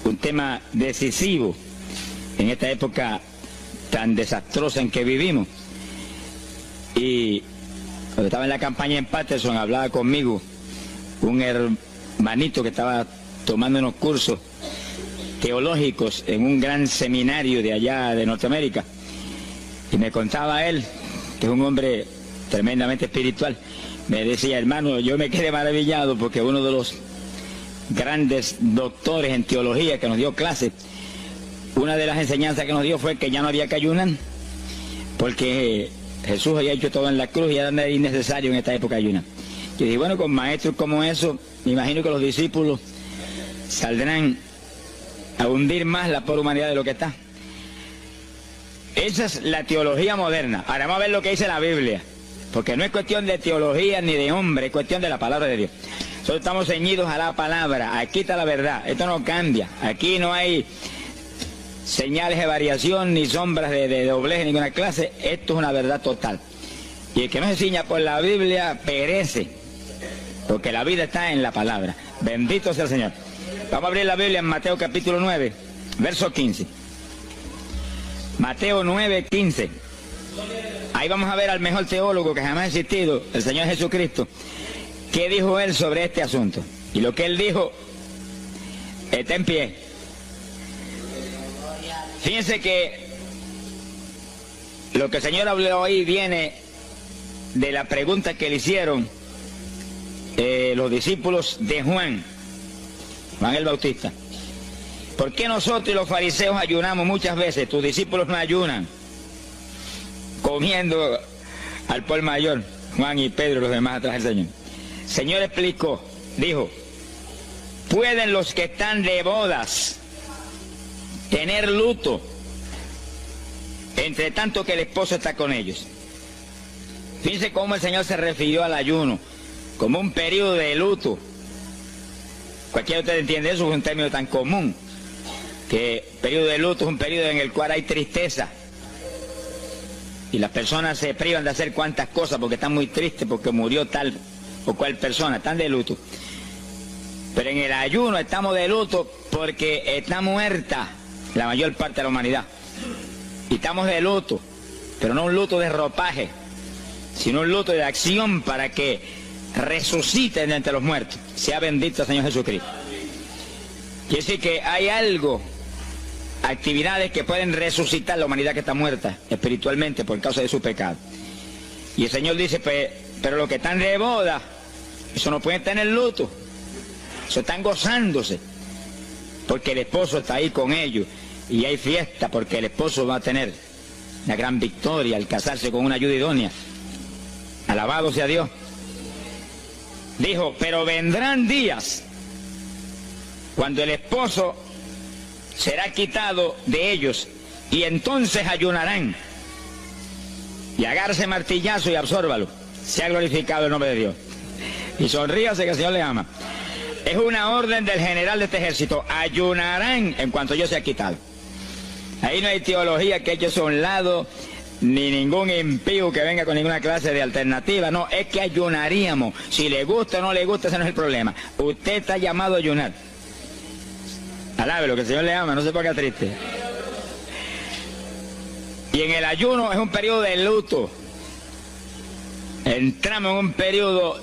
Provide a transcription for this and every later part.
un tema decisivo en esta época tan desastrosa en que vivimos. Y cuando estaba en la campaña en Patterson, hablaba conmigo un hermanito que estaba tomando unos cursos teológicos en un gran seminario de allá de Norteamérica, y me contaba él, que es un hombre tremendamente espiritual, me decía: hermano, yo me quedé maravillado porque uno de los grandes doctores en teología que nos dio clases, una de las enseñanzas que nos dio fue que ya no había que ayunar, porque Jesús había hecho todo en la cruz y ya no era innecesario en esta época ayunar. Yo dije, bueno, con maestros como eso, me imagino que los discípulos saldrán a hundir más la pobre humanidad de lo que está. Esa es la teología moderna. Ahora vamos a ver lo que dice la Biblia, porque no es cuestión de teología ni de hombre, es cuestión de la palabra de Dios. Nosotros estamos ceñidos a la palabra, aquí está la verdad, esto no cambia, aquí no hay señales de variación ni sombras de doblez de ninguna clase, esto es una verdad total. Y el que no se ciña por la Biblia perece, porque la vida está en la palabra. Bendito sea el Señor. Vamos a abrir la Biblia en Mateo capítulo 9, verso 15. Mateo 9, 15. Ahí vamos a ver al mejor teólogo que jamás ha existido, el Señor Jesucristo. ¿Qué dijo él sobre este asunto? Y lo que él dijo está en pie. Fíjense que lo que el Señor habló hoy viene de la pregunta que le hicieron los discípulos de Juan el Bautista. ¿Por qué nosotros y los fariseos ayunamos muchas veces? Tus discípulos no ayunan, comiendo al por mayor, Juan y Pedro y los demás atrás del Señor. El Señor explicó, dijo: ¿pueden los que están de bodas tener luto entre tanto que el esposo está con ellos? Fíjense cómo el Señor se refirió al ayuno como un periodo de luto. Cualquiera de ustedes entiende eso, es un término tan común, que periodo de luto es un periodo en el cual hay tristeza y las personas se privan de hacer cuantas cosas porque están muy tristes porque murió tal o cual persona, están de luto. Pero en el ayuno estamos de luto porque está muerta la mayor parte de la humanidad, y estamos de luto, pero no un luto de ropaje, sino un luto de acción para que resuciten entre los muertos. Sea bendito el Señor Jesucristo. Quiere decir que hay algo, actividades que pueden resucitar la humanidad que está muerta espiritualmente por causa de su pecado. Y el Señor dice, pero los que están de boda, eso no pueden tener luto, eso están gozándose, porque el esposo está ahí con ellos, y hay fiesta porque el esposo va a tener una gran victoria al casarse con una ayuda idónea. Alabado sea Dios. Dijo, pero vendrán días cuando el esposo será quitado de ellos, y entonces ayunarán. Y agárrese martillazo y absórbalo. Sea glorificado el nombre de Dios. Y sonríase que el Señor le ama. Es una orden del general de este ejército: ayunarán en cuanto yo sea quitado. Ahí no hay teología que eche a un lado, ni ningún impío que venga con ninguna clase de alternativa. No, es que ayunaríamos. Si le gusta o no le gusta, ese no es el problema. Usted está llamado a ayunar. Alábelo, que el Señor le ama, no se ponga triste. Y en el ayuno es un periodo de luto. Entramos en un periodo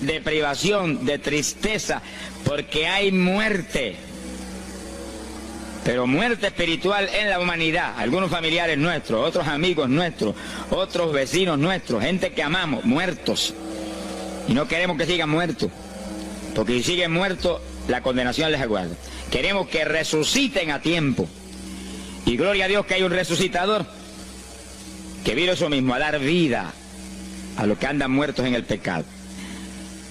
de privación, de tristeza, porque hay muerte. Pero muerte espiritual en la humanidad. Algunos familiares nuestros, otros amigos nuestros, otros vecinos nuestros, gente que amamos, muertos. Y no queremos que sigan muertos, porque si siguen muertos, la condenación les aguarda. Queremos que resuciten a tiempo. Y gloria a Dios que hay un resucitador que vino eso mismo, a dar vida a los que andan muertos en el pecado.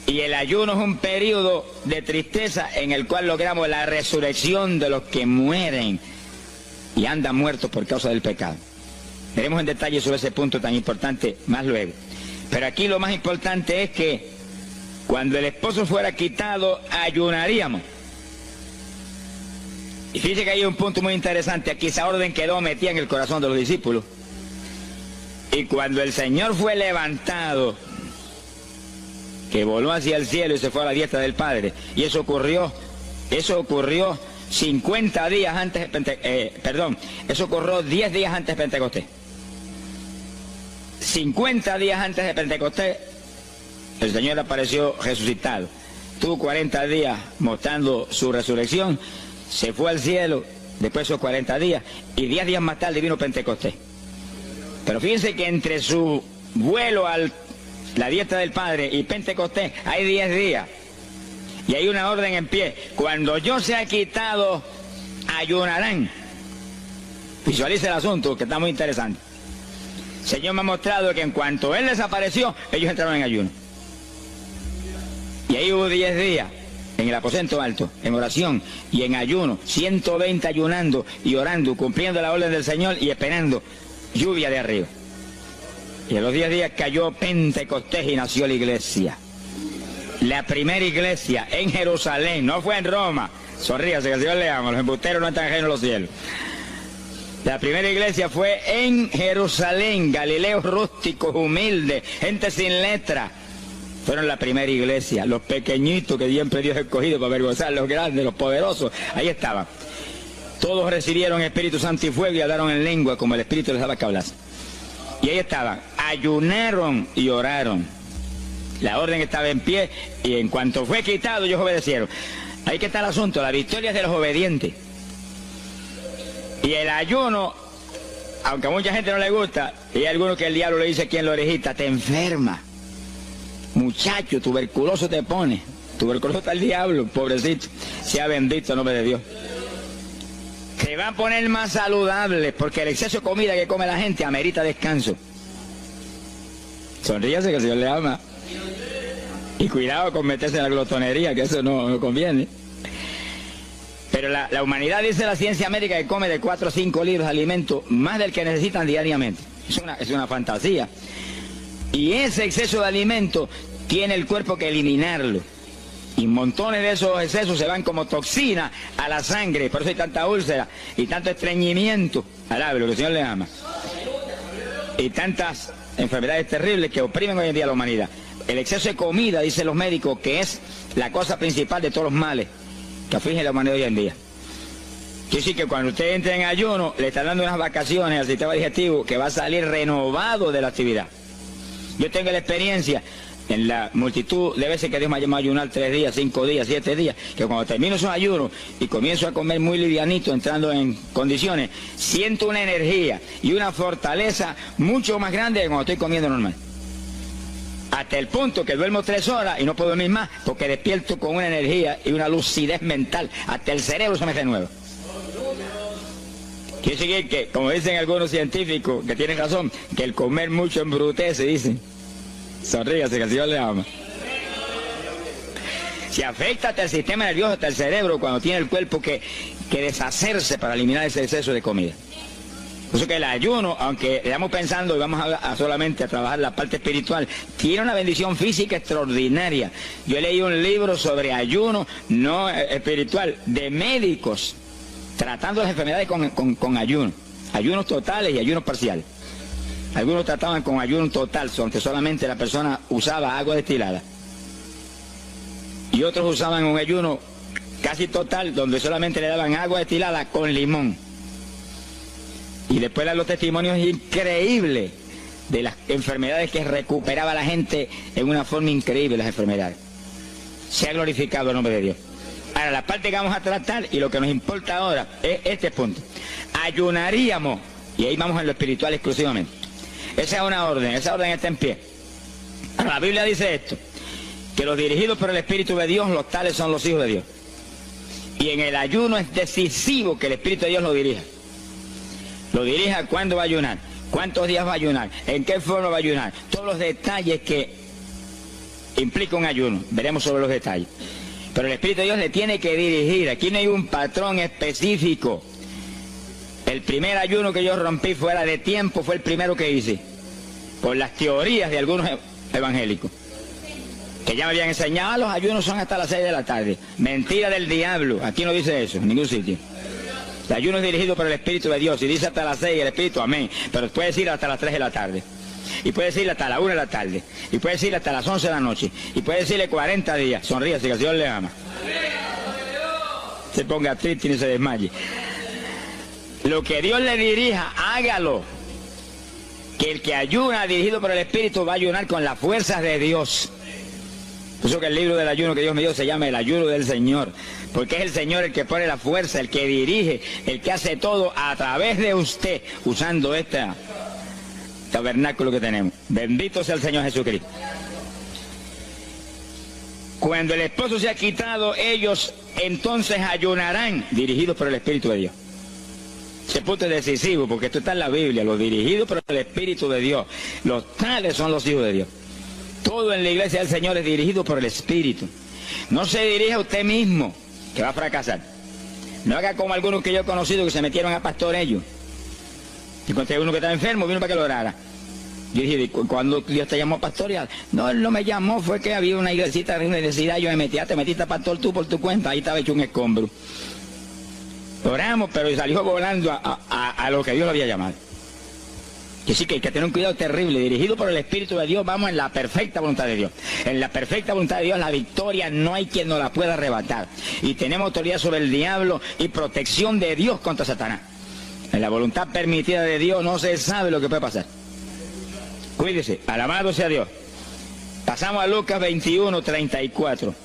Y el ayuno es un periodo de tristeza en el cual logramos la resurrección de los que mueren y andan muertos por causa del pecado. Veremos en detalle sobre ese punto tan importante más luego. Pero aquí lo más importante es que cuando el esposo fuera quitado, ayunaríamos. Y fíjense que hay un punto muy interesante. Aquí esa orden quedó metida en el corazón de los discípulos. Y cuando el Señor fue levantado, que voló hacia el cielo y se fue a la diestra del Padre, y eso ocurrió 50 días antes de eso ocurrió 10 días antes de Pentecostés. 50 días antes de Pentecostés, el Señor apareció resucitado. Tuvo 40 días mostrando su resurrección, se fue al cielo, después de esos 40 días, y 10 días más tarde vino Pentecostés. Pero fíjense que entre su vuelo a la diestra del Padre y Pentecostés hay 10 días. Y hay una orden en pie. Cuando yo sea quitado, ayunarán. Visualice el asunto, que está muy interesante. El Señor me ha mostrado que en cuanto Él desapareció, ellos entraron en ayuno. Y ahí hubo 10 días en el aposento alto, en oración y en ayuno, 120 ayunando y orando, cumpliendo la orden del Señor y esperando lluvia de arriba. Y en los 10 días cayó Pentecostés y nació la iglesia. La primera iglesia en Jerusalén, no fue en Roma. Sonríase, que el Señor le ama, los embusteros no están ajenos a los cielos. La primera iglesia fue en Jerusalén, Galileos rústicos, humildes, gente sin letra. Fueron la primera iglesia, los pequeñitos que siempre Dios ha escogido para avergonzar, los grandes, los poderosos, ahí estaban. Todos recibieron Espíritu Santo y fuego y hablaron en lengua como el Espíritu les daba que hablasen. Y ahí estaban, ayunaron y oraron. La orden estaba en pie y en cuanto fue quitado ellos obedecieron. Ahí que está el asunto, la victoria es de los obedientes. Y el ayuno, aunque a mucha gente no le gusta, y hay algunos que el diablo le dice aquí en la orejita, te enferma. Muchacho, tuberculoso te pone. Tuberculoso está el diablo, pobrecito. Sea bendito el nombre de Dios. Se va a poner más saludable porque el exceso de comida que come la gente amerita descanso. Sonríase que el Señor le ama. Y cuidado con meterse en la glotonería, que eso no conviene. Pero la humanidad, dice la ciencia médica, que come de 4 a 5 litros de alimento, más del que necesitan diariamente. Es una fantasía. Y ese exceso de alimento tiene el cuerpo que eliminarlo. Y montones de esos excesos se van como toxina a la sangre. Por eso hay tanta úlcera y tanto estreñimiento. Alabe, lo que el Señor le ama. Y tantas enfermedades terribles que oprimen hoy en día a la humanidad. El exceso de comida, dicen los médicos, que es la cosa principal de todos los males que afligen a la humanidad hoy en día. Quiere decir que cuando usted entra en ayuno, le está dando unas vacaciones al sistema digestivo que va a salir renovado de la actividad. Yo tengo la experiencia en la multitud de veces que Dios me ha llamado a ayunar 3 días, 5 días, 7 días, que cuando termino esos ayunos y comienzo a comer muy livianito, entrando en condiciones, siento una energía y una fortaleza mucho más grande que cuando estoy comiendo normal. Hasta el punto que duermo 3 horas y no puedo dormir más porque despierto con una energía y una lucidez mental. Hasta el cerebro se me renueva. Quiere decir que, como dicen algunos científicos, que tienen razón, que el comer mucho embrutece, dicen. Sonríase, que el Señor le ama. Se afecta hasta el sistema nervioso, hasta el cerebro, cuando tiene el cuerpo que deshacerse para eliminar ese exceso de comida. Por eso que el ayuno, aunque estamos pensando y vamos solamente a trabajar la parte espiritual, tiene una bendición física extraordinaria. Yo leí un libro sobre ayuno no espiritual, de médicos, tratando las enfermedades con ayuno. Ayunos totales y ayunos parciales. Algunos trataban con ayuno total, donde solamente la persona usaba agua destilada. Y otros usaban un ayuno casi total, donde solamente le daban agua destilada con limón. Y después dan los testimonios increíbles de las enfermedades que recuperaba la gente en una forma increíble, las enfermedades. Se ha glorificado el nombre de Dios. Ahora, la parte que vamos a tratar y lo que nos importa ahora es este punto. Ayunaríamos, y ahí vamos en lo espiritual exclusivamente. Esa es una orden, esa orden está en pie. Ahora, la Biblia dice esto, que los dirigidos por el Espíritu de Dios, los tales son los hijos de Dios. Y en el ayuno es decisivo que el Espíritu de Dios lo dirija. Lo dirija cuándo va a ayunar, cuántos días va a ayunar, en qué forma va a ayunar, todos los detalles que implica un ayuno, veremos sobre los detalles. Pero el Espíritu de Dios le tiene que dirigir, aquí no hay un patrón específico. El primer ayuno que yo rompí fuera de tiempo fue el primero que hice, por las teorías de algunos evangélicos, que ya me habían enseñado, los ayunos son hasta las 6 de la tarde. Mentira del diablo, aquí no dice eso, en ningún sitio. El ayuno es dirigido por el Espíritu de Dios, y dice hasta las 6 el Espíritu, amén, pero puede decir hasta las 3 de la tarde, y puede decirle hasta la 1 de la tarde, y puede decirle hasta las 11 de la noche, y puede decirle 40 días, sonríase que el Señor le ama. se ponga triste y no se desmaye. Lo que Dios le dirija, hágalo. Que el que ayuna dirigido por el Espíritu va a ayunar con las fuerzas de Dios. Por eso que el libro del ayuno que Dios me dio se llama el ayuno del Señor. Porque es el Señor el que pone la fuerza, el que dirige, el que hace todo a través de usted, usando este tabernáculo que tenemos. Bendito sea el Señor Jesucristo. Cuando el esposo se ha quitado, ellos entonces ayunarán, dirigidos por el Espíritu de Dios. Ese punto es decisivo, porque esto está en la Biblia, los dirigidos por el Espíritu de Dios. Los tales son los hijos de Dios. Todo en la iglesia del Señor es dirigido por el Espíritu. No se dirija a usted mismo, que va a fracasar. No haga como algunos que yo he conocido que se metieron a pastor ellos. Y encontré uno que estaba enfermo, vino para que lo orara. Yo dije, ¿cuándo Dios te llamó pastorear? No, él no me llamó, fue que había una iglesita de universidad, yo me metí, te metiste a pastor tú por tu cuenta, ahí estaba hecho un escombro. Oramos, pero salió volando a lo que Dios lo había llamado. Que sí, que hay que tener un cuidado terrible, dirigido por el Espíritu de Dios, vamos en la perfecta voluntad de Dios. En la perfecta voluntad de Dios, la victoria no hay quien nos la pueda arrebatar. Y tenemos autoridad sobre el diablo y protección de Dios contra Satanás. En la voluntad permitida de Dios no se sabe lo que puede pasar. Cuídese, alabado sea Dios. Pasamos a Lucas 21, 34.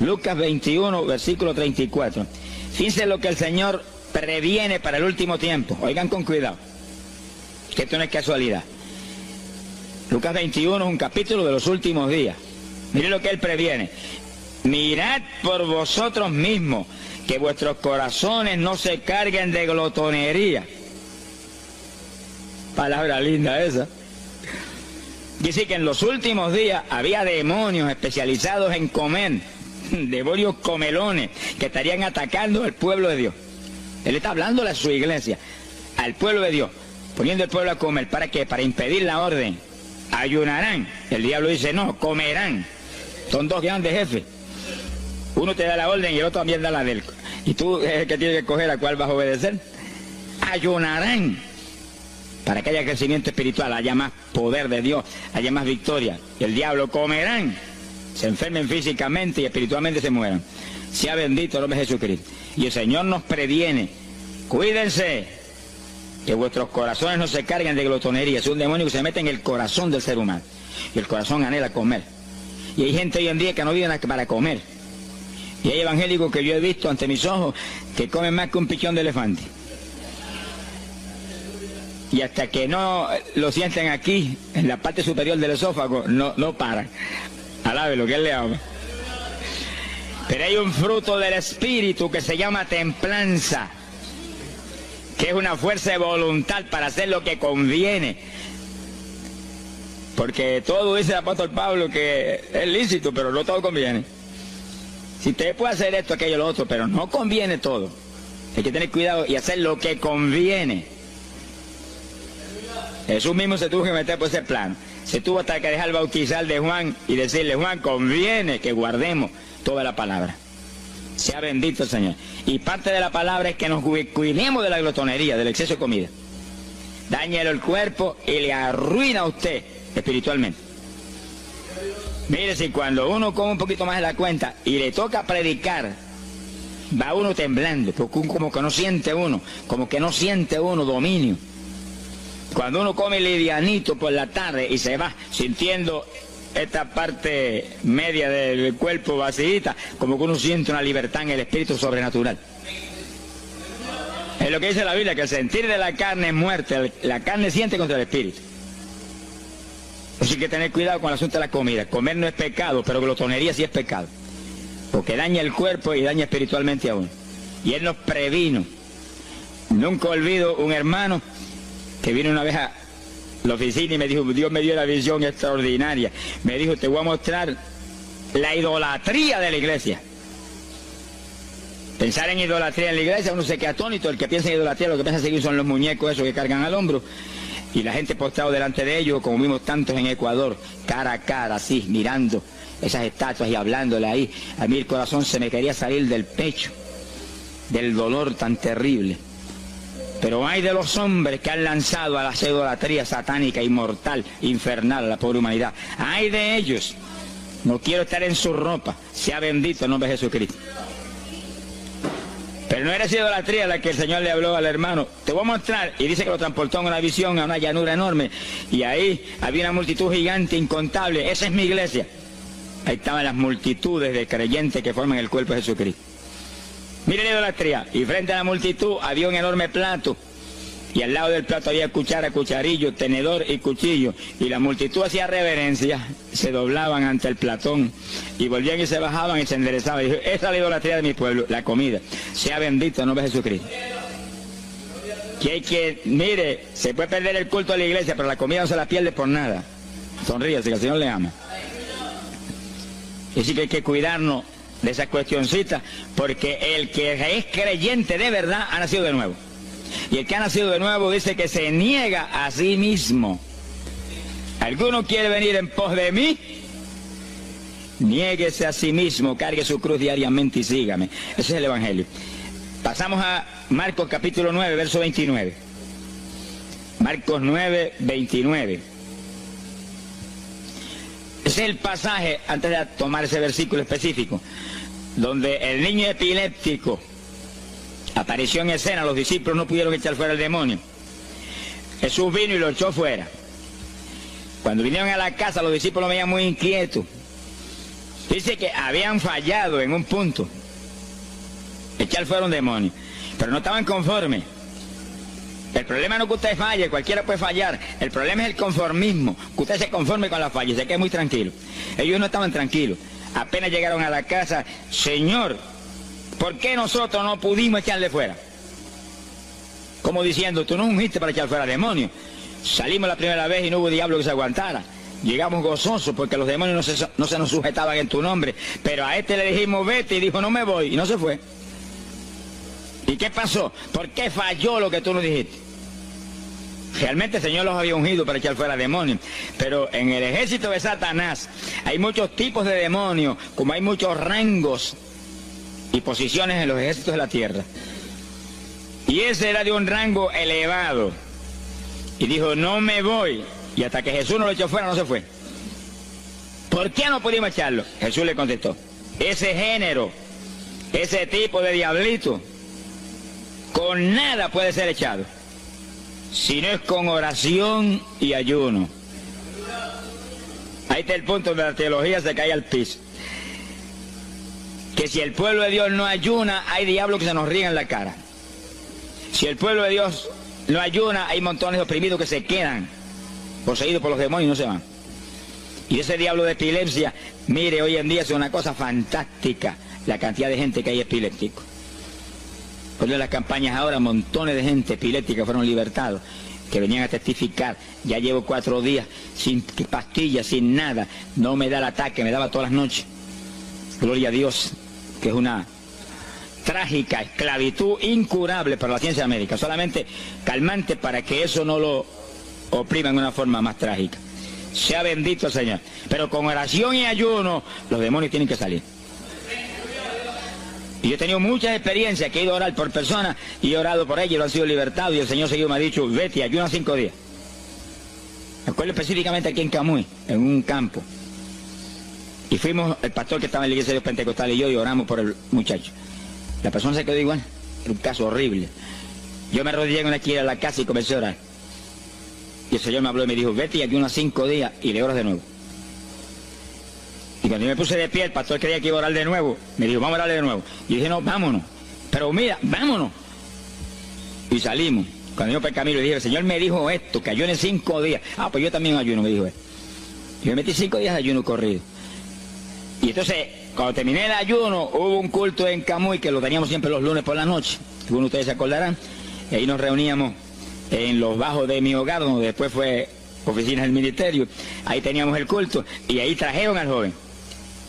Lucas 21, versículo 34. Fíjense lo que el Señor previene para el último tiempo. Oigan con cuidado, que esto no es casualidad. Lucas 21 es un capítulo de los últimos días. Miren lo que Él previene. Mirad por vosotros mismos, que vuestros corazones no se carguen de glotonería. Palabra linda esa. Dice que en los últimos días había demonios especializados en comer, demonios comelones, que estarían atacando al pueblo de Dios. Él está hablando a su iglesia, al pueblo de Dios, poniendo al pueblo a comer. ¿Para qué? Para impedir la orden. Ayunarán. El diablo dice, no, comerán. Son dos grandes jefes. Uno te da la orden y el otro también da la del. Y tú es el que tienes que escoger a cuál vas a obedecer. Ayunarán. Para que haya crecimiento espiritual, haya más poder de Dios, haya más victoria. Y el diablo comerán. Se enfermen físicamente y espiritualmente se mueran. Sea bendito el nombre de Jesucristo. Y el Señor nos previene. Cuídense, que vuestros corazones no se carguen de glotonería. Es un demonio que se mete en el corazón del ser humano. Y el corazón anhela comer. Y hay gente hoy en día que no vive para comer. Y hay evangélicos que yo he visto ante mis ojos que comen más que un pichón de elefante. Y hasta que no lo sienten aquí, en la parte superior del esófago, no paran. Alabe lo que Él le ama. Pero hay un fruto del Espíritu que se llama templanza, que es una fuerza de voluntad para hacer lo que conviene. Porque todo dice el apóstol Pablo que es lícito, pero no todo conviene. Si usted puede hacer esto, aquello, lo otro, pero no conviene todo. Hay que tener cuidado y hacer lo que conviene. Jesús mismo se tuvo que meter por ese plan. Se tuvo hasta que dejar bautizar de Juan y decirle, Juan, conviene que guardemos toda la palabra. Sea bendito el Señor. Y parte de la palabra es que nos cuidemos de la glotonería, del exceso de comida. Dáñelo el cuerpo y le arruina a usted espiritualmente. Mire, si cuando uno come un poquito más de la cuenta y le toca predicar, va uno temblando, porque como que no siente uno dominio. Cuando uno come livianito por la tarde y se va sintiendo esta parte media del cuerpo vacíita, como que uno siente una libertad en el espíritu sobrenatural. Es lo que dice la Biblia, que el sentir de la carne es muerte, la carne siente contra el espíritu. Así que tener cuidado con el asunto de la comida. Comer no es pecado, pero glotonería sí es pecado, porque daña el cuerpo y daña espiritualmente a uno. Y Él nos previno. Nunca olvido un hermano que vino una vez a la oficina y me dijo, Dios me dio la visión extraordinaria. Me dijo, te voy a mostrar la idolatría de la iglesia. Pensar en idolatría en la iglesia, uno se queda atónito. El que piensa en idolatría, lo que piensa seguir son los muñecos esos que cargan al hombro. Y la gente postrado delante de ellos, como vimos tantos en Ecuador, cara a cara, así, mirando esas estatuas y hablándole ahí. A mí el corazón se me quería salir del pecho, del dolor tan terrible. Pero hay de los hombres que han lanzado a la idolatría satánica, inmortal, infernal, a la pobre humanidad. Hay de ellos. No quiero estar en su ropa. Sea bendito el nombre de Jesucristo. Pero no era esa idolatría la que el Señor le habló al hermano. Te voy a mostrar. Y dice que lo transportó en una visión a una llanura enorme. Y ahí había una multitud gigante, incontable. Esa es mi iglesia. Ahí estaban las multitudes de creyentes que forman el cuerpo de Jesucristo. Miren la idolatría. Y frente a la multitud había un enorme plato. Y al lado del plato había cuchara, cucharillo, tenedor y cuchillo. Y la multitud hacía reverencia, se doblaban ante el platón y volvían y se bajaban y se enderezaban. Y dijo, esa es la idolatría de mi pueblo, la comida. Sea bendito el nombre de Jesucristo. Mire, se puede perder el culto de la iglesia, pero la comida no se la pierde por nada. Sonríase, que el Señor le ama. Y sí que hay que cuidarnos de esas cuestioncitas, porque el que es creyente de verdad ha nacido de nuevo. Y el que ha nacido de nuevo dice que se niega a sí mismo. ¿Alguno quiere venir en pos de mí? Niéguese a sí mismo, cargue su cruz diariamente y sígame. Ese es el Evangelio. Pasamos a Marcos capítulo 9, verso 29. Marcos 9, 29. Ese es el pasaje, antes de tomar ese versículo específico, donde el niño epiléptico apareció en escena. Los discípulos no pudieron echar fuera el demonio. Jesús vino y lo echó fuera. Cuando vinieron a la casa, los discípulos lo veían muy inquietos. Dice que habían fallado en un punto. Echar fuera un demonio. Pero no estaban conformes. El problema no es que usted falle, cualquiera puede fallar. El problema es el conformismo, que usted se conforme con la falla y se quede muy tranquilo. Ellos no estaban tranquilos. Apenas llegaron a la casa, Señor, ¿por qué nosotros no pudimos echarle fuera? Como diciendo, tú no ungiste para echar fuera demonios. Salimos la primera vez y no hubo diablo que se aguantara. Llegamos gozosos porque los demonios no se nos sujetaban en tu nombre. Pero a este le dijimos, vete, y dijo, no me voy, y no se fue. ¿Y qué pasó? ¿Por qué falló lo que tú nos dijiste? Realmente el Señor los había ungido para echar fuera demonios. Pero en el ejército de Satanás hay muchos tipos de demonios, como hay muchos rangos y posiciones en los ejércitos de la tierra. Y ese era de un rango elevado. Y dijo, no me voy. Y hasta que Jesús no lo echó fuera, no se fue. ¿Por qué no pudimos echarlo? Jesús le contestó, ese género, ese tipo de diablito, con nada puede ser echado, si no es con oración y ayuno. Ahí está el punto donde la teología se cae al piso. Que si el pueblo de Dios no ayuna, hay diablos que se nos ríen en la cara. Si el pueblo de Dios no ayuna, hay montones de oprimidos que se quedan poseídos por los demonios y no se van. Y ese diablo de epilepsia, mire, hoy en día es una cosa fantástica la cantidad de gente que hay epiléptico. Por las campañas ahora, montones de gente epiléptica fueron libertados, que venían a testificar. Ya llevo 4 días sin pastillas, sin nada, no me da el ataque, me daba todas las noches. Gloria a Dios, que es una trágica esclavitud incurable para la ciencia médica, solamente calmante para que eso no lo oprima en una forma más trágica. Sea bendito el Señor. Pero con oración y ayuno, los demonios tienen que salir. Y yo he tenido muchas experiencias que he ido a orar por personas y he orado por ellos y lo han sido libertados, y el Señor seguido me ha dicho, vete, ayuna 5 días. Me acuerdo específicamente aquí en Camuy, en un campo. Y fuimos, el pastor que estaba en la iglesia de Dios Pentecostal y yo, y oramos por el muchacho. La persona se quedó igual, era un caso horrible. Yo me arrodillé en una esquina de la casa y comencé a orar. Y el Señor me habló y me dijo, vete y ayuna 5 días y le oras de nuevo. Y cuando yo me puse de pie, el pastor creía que iba a orar de nuevo. Me dijo, vamos a orar de nuevo. Y yo dije, no, vámonos. Pero mira, vámonos. Y salimos. Cuando yo por el camino le dije, el Señor me dijo esto, que ayune 5 días. Ah, pues yo también ayuno, me dijo él. Yo me metí 5 días de ayuno corrido. Y entonces, cuando terminé el ayuno, hubo un culto en Camuy, que lo teníamos siempre los lunes por la noche. Algunos de ustedes se acordarán. Y ahí nos reuníamos en los bajos de mi hogar, donde después fue oficinas del ministerio. Ahí teníamos el culto y ahí trajeron al joven.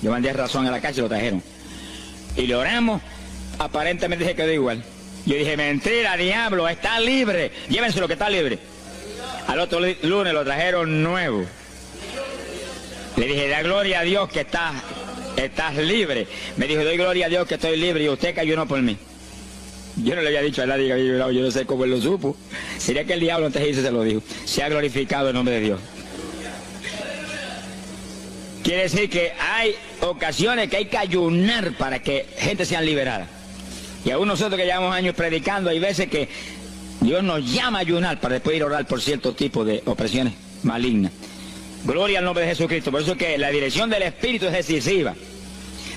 Yo mandé razón a la casa y lo trajeron. Y le oramos, aparentemente se quedó igual. Yo dije, mentira, diablo, está libre, llévense lo que está libre. Al otro lunes lo trajeron nuevo. Le dije, da gloria a Dios que estás libre. Me dijo, doy gloria a Dios que estoy libre, y usted que ayunó por mí. Yo no le había dicho a nadie que había ayunado, yo no sé cómo él lo supo. Sería que el diablo antes de irse se lo dijo. Se ha glorificado el nombre de Dios. Quiere decir que hay ocasiones que hay que ayunar para que gente sea liberada. Y aún nosotros que llevamos años predicando, hay veces que Dios nos llama a ayunar para después ir a orar por cierto tipo de opresiones malignas. Gloria al nombre de Jesucristo. Por eso es que la dirección del Espíritu es decisiva,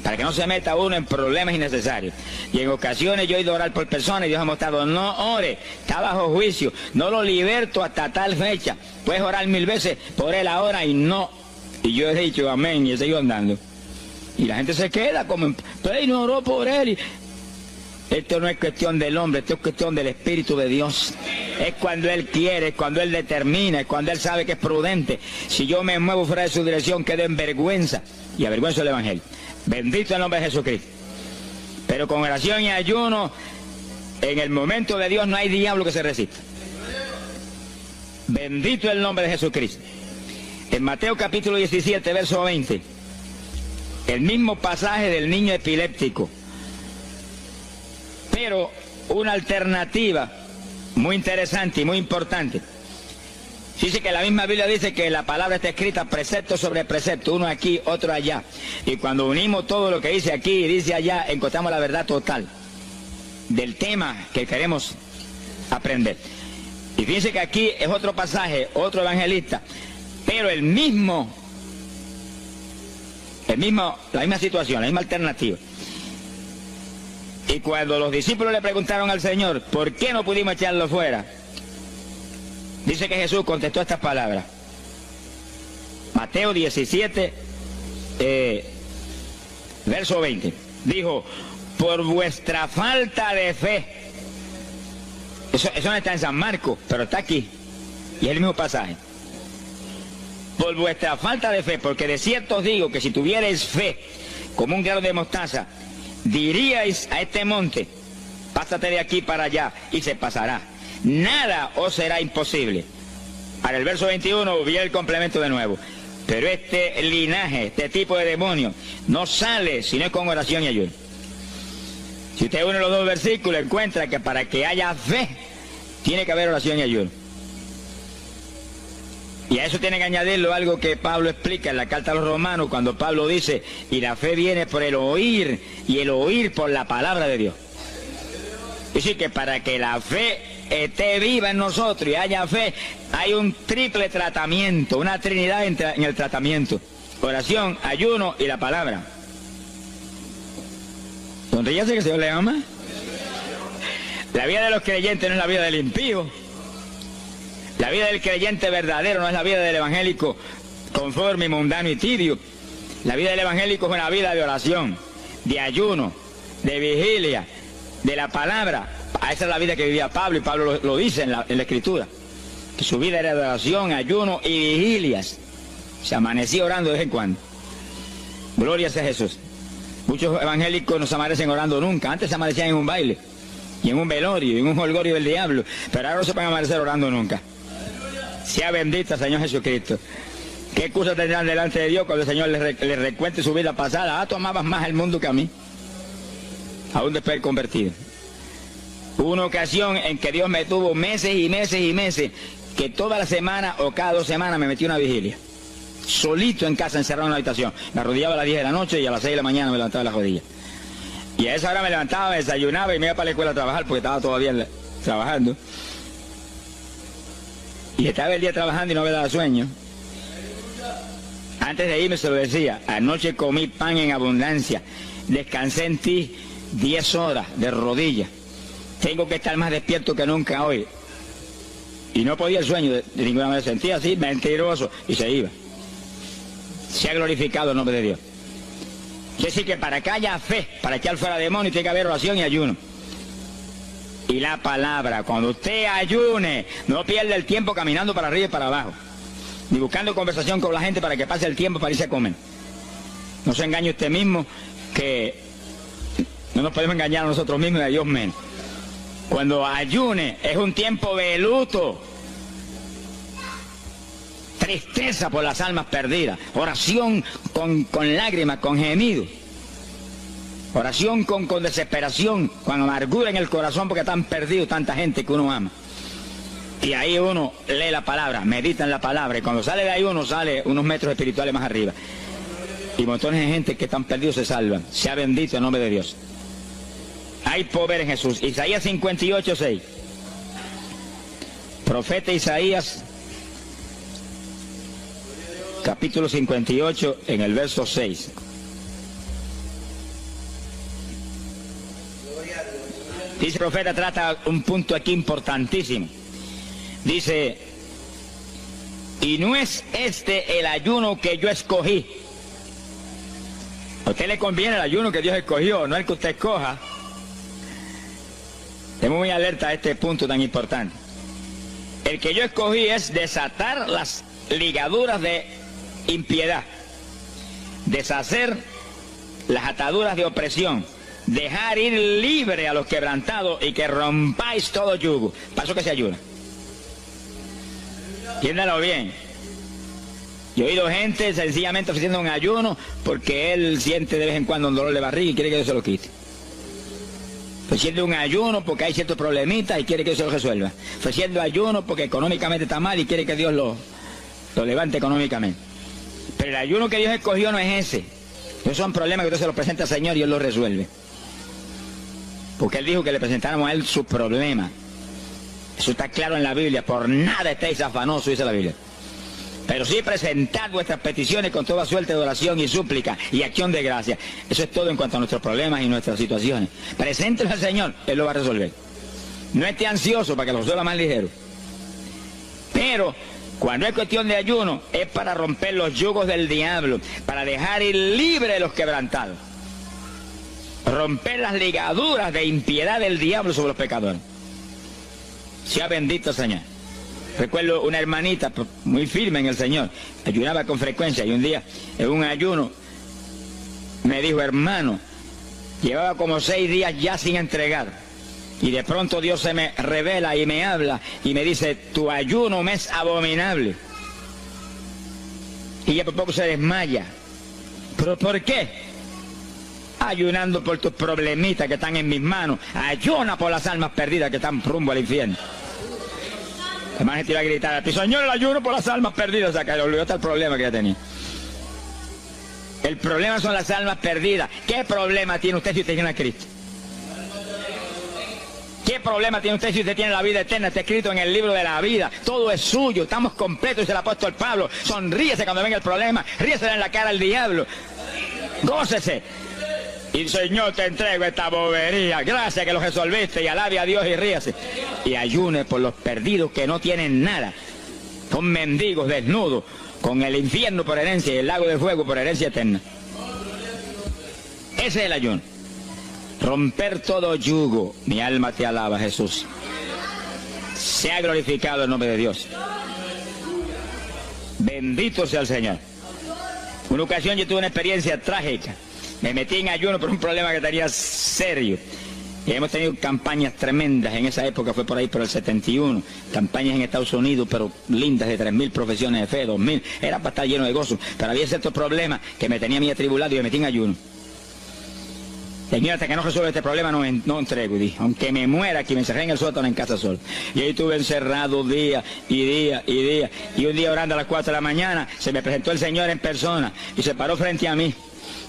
para que no se meta uno en problemas innecesarios. Y en ocasiones yo he ido a orar por personas y Dios ha mostrado: no ore, está bajo juicio, no lo liberto hasta tal fecha. Puedes orar 1000 veces por él ahora y no. Y yo he dicho amén y he seguido andando. Y la gente se queda como, pero él no oró por él. Esto no es cuestión del hombre, esto es cuestión del Espíritu de Dios. Es cuando Él quiere, es cuando Él determina, es cuando Él sabe que es prudente. Si yo me muevo fuera de su dirección, quedo en vergüenza y avergüenzo el Evangelio. Bendito el nombre de Jesucristo. Pero con oración y ayuno, en el momento de Dios no hay diablo que se resista. Bendito el nombre de Jesucristo. En Mateo capítulo 17, verso 20, el mismo pasaje del niño epiléptico, pero una alternativa muy interesante y muy importante. Dice que la misma Biblia dice que la palabra está escrita precepto sobre precepto, uno aquí, otro allá. Y cuando unimos todo lo que dice aquí y dice allá, encontramos la verdad total del tema que queremos aprender. Y fíjense que aquí es otro pasaje, otro evangelista, pero la misma situación, la misma alternativa. Y cuando los discípulos le preguntaron al Señor, ¿por qué no pudimos echarlo fuera? Dice que Jesús contestó estas palabras. Mateo 17, verso 20. Dijo: por vuestra falta de fe. Eso no está en San Marcos, pero está aquí. Y es el mismo pasaje. Por vuestra falta de fe, porque de cierto os digo que si tuvierais fe como un grano de mostaza, diríais a este monte: pásate de aquí para allá, y se pasará. Nada os será imposible. Ahora el verso 21 viene el complemento de nuevo. Pero este linaje, este tipo de demonio, no sale si no es con oración y ayuno. Si usted une los dos versículos, encuentra que para que haya fe, tiene que haber oración y ayuno. Y a eso tiene que añadirlo algo que Pablo explica en la carta a los Romanos, cuando Pablo dice: y la fe viene por el oír, y el oír por la palabra de Dios. Es decir, que para que la fe esté viva en nosotros y haya fe, hay un triple tratamiento, una trinidad en el tratamiento: oración, ayuno y la palabra. Sonríase que el Señor le ama. La vida de los creyentes no es la vida del impío. La vida del creyente verdadero no es la vida del evangélico conforme, mundano y tibio. La vida del evangélico es una vida de oración, de ayuno, de vigilia, de la palabra. Esa es la vida que vivía Pablo, y Pablo lo dice en la Escritura, que su vida era de oración, ayuno y vigilias. Se amanecía orando de vez en cuando. Gloria sea Jesús. Muchos evangélicos no se amanecen orando nunca. Antes se amanecían en un baile, y en un velorio, y en un jolgorio del diablo, pero ahora no se pueden amanecer orando nunca. Sea bendita Señor Jesucristo. ¿Qué excusa tendrán delante de Dios cuando el Señor les recuente su vida pasada? Ah, tú amabas más al mundo que a mí, aún después de convertido. Hubo una ocasión en que Dios me tuvo meses y meses y meses, que toda la semana o cada 2 semanas me metí una vigilia, solito en casa, encerrado en una habitación. Me arrodillaba a las 10 de la noche y a las 6 de la mañana me levantaba de las rodillas. Y a esa hora me levantaba, me desayunaba y me iba para la escuela a trabajar, porque estaba todavía trabajando. Y estaba el día trabajando y no me daba sueño. Antes de irme se lo decía: anoche comí pan en abundancia, descansé en ti 10 horas de rodillas, tengo que estar más despierto que nunca hoy. Y no podía el sueño de ninguna manera, sentía así, mentiroso, y se iba. Se ha glorificado el nombre de Dios. Quiere decir que para que haya fe, para echar fuera demonios, tiene que haber oración y ayuno. Y la palabra, cuando usted ayune, no pierda el tiempo caminando para arriba y para abajo, ni buscando conversación con la gente para que pase el tiempo para irse a comer. No se engañe usted mismo, que no nos podemos engañar a nosotros mismos y a Dios menos. Cuando ayune es un tiempo de luto, tristeza por las almas perdidas, oración con lágrimas, con gemidos, oración con desesperación, con amargura en el corazón porque están perdidos tanta gente que uno ama. Y ahí uno lee la palabra, medita en la palabra, y cuando sale de ahí uno sale unos metros espirituales más arriba. Y montones de gente que están perdidos se salvan. Sea bendito el nombre de Dios. Hay poder en Jesús. Isaías 58:6. Profeta Isaías, capítulo 58, en el verso 6. Dice el profeta, trata un punto aquí importantísimo. Dice, y no es este el ayuno que yo escogí. A usted le conviene el ayuno que Dios escogió, no el que usted escoja. Estemos muy alerta a este punto tan importante. El que yo escogí es desatar las ligaduras de impiedad, deshacer las ataduras de opresión, dejar ir libre a los quebrantados y que rompáis todo yugo. Para eso que se ayuna. Entiéndalo bien. Yo he oído gente sencillamente ofreciendo un ayuno porque él siente de vez en cuando un dolor de barriga y quiere que Dios se lo quite. Ofreciendo un ayuno porque hay ciertos problemitas y quiere que Dios se lo resuelva. Ofreciendo ayuno porque económicamente está mal y quiere que Dios lo levante económicamente. Pero el ayuno que Dios escogió no es ese. Esos son problemas que usted se los presenta al Señor y Él los resuelve. Porque Él dijo que le presentáramos a Él sus problemas. Eso está claro en la Biblia. Por nada estéis afanosos, dice la Biblia. Pero sí presentad vuestras peticiones con toda suerte de oración y súplica y acción de gracia. Eso es todo en cuanto a nuestros problemas y nuestras situaciones. Preséntelo al Señor, Él lo va a resolver. No esté ansioso para que lo resuelva más ligero. Pero cuando es cuestión de ayuno, es para romper los yugos del diablo, para dejar ir libre a los quebrantados. Romper las ligaduras de impiedad del diablo sobre los pecadores. Sea bendito el Señor. Recuerdo una hermanita muy firme en el Señor, ayunaba con frecuencia y un día en un ayuno me dijo, hermano, llevaba como 6 días ya sin entregar y de pronto Dios se me revela y me habla y me dice, tu ayuno me es abominable. Y ella por poco se desmaya. ¿Pero por qué? Ayunando por tus problemitas que están en mis manos. Ayuna por las almas perdidas que están rumbo al infierno. Además gente iba a gritar, Señor, el ayuno por las almas perdidas. O sea, que le olvidó hasta el problema que ya tenía. El problema son las almas perdidas. ¿Qué problema tiene usted si usted tiene a Cristo? ¿Qué problema tiene usted si usted tiene la vida eterna? Está escrito en el libro de la vida. Todo es suyo. Estamos completos, dice el apóstol Pablo. Sonríese cuando venga el problema. Ríese en la cara al diablo. Gócese. Y Señor, te entrego esta bobería. Gracias que lo resolviste y alabe a Dios y ríase. Y ayune por los perdidos que no tienen nada. Son mendigos, desnudos, con el infierno por herencia y el lago de fuego por herencia eterna. Ese es el ayuno. Romper todo yugo. Mi alma te alaba, Jesús. Sea glorificado el nombre de Dios. Bendito sea el Señor. Una ocasión yo tuve una experiencia trágica. Me metí en ayuno por un problema que tenía serio. Y hemos tenido campañas tremendas. En esa época fue por ahí por el 71. Campañas en Estados Unidos, pero lindas, de 3.000 profesiones de fe, 2.000. Era para estar lleno de gozo. Pero había ciertos problemas que me tenía a mí atribulado y me metí en ayuno. Señor, hasta que no resuelva este problema no entrego. Y dije, aunque me muera aquí, me encerré en el sótano en casa solo. Y ahí estuve encerrado día y día y día. Y un día orando a las 4 de la mañana, se me presentó el Señor en persona y se paró frente a mí.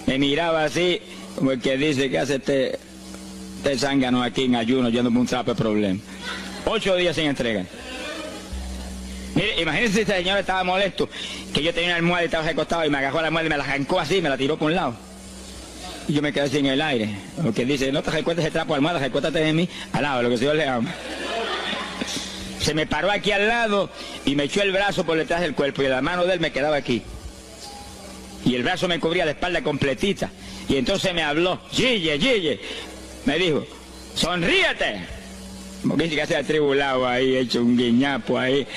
Me miraba así, como el que dice, ¿qué hace este zángano aquí en ayuno, yéndome un trapo de problema? 8 días sin entregar. Mire, imagínense si este señor estaba molesto, que yo tenía una almohada y estaba recostado y me agarró la almohada y me la arrancó así, me la tiró por un lado. Y yo me quedé así en el aire. Lo que dice, no te recuerdes ese trapo de almohada, recuéstate de mí, al lado, lo que el Señor le ama. Se me paró aquí al lado y me echó el brazo por detrás del cuerpo y la mano de él me quedaba aquí. Y el brazo me cubría la espalda completita. Y entonces me habló, Gille, me dijo, sonríete. Como que dice que se ha atribulado ahí, hecho un guiñapo ahí,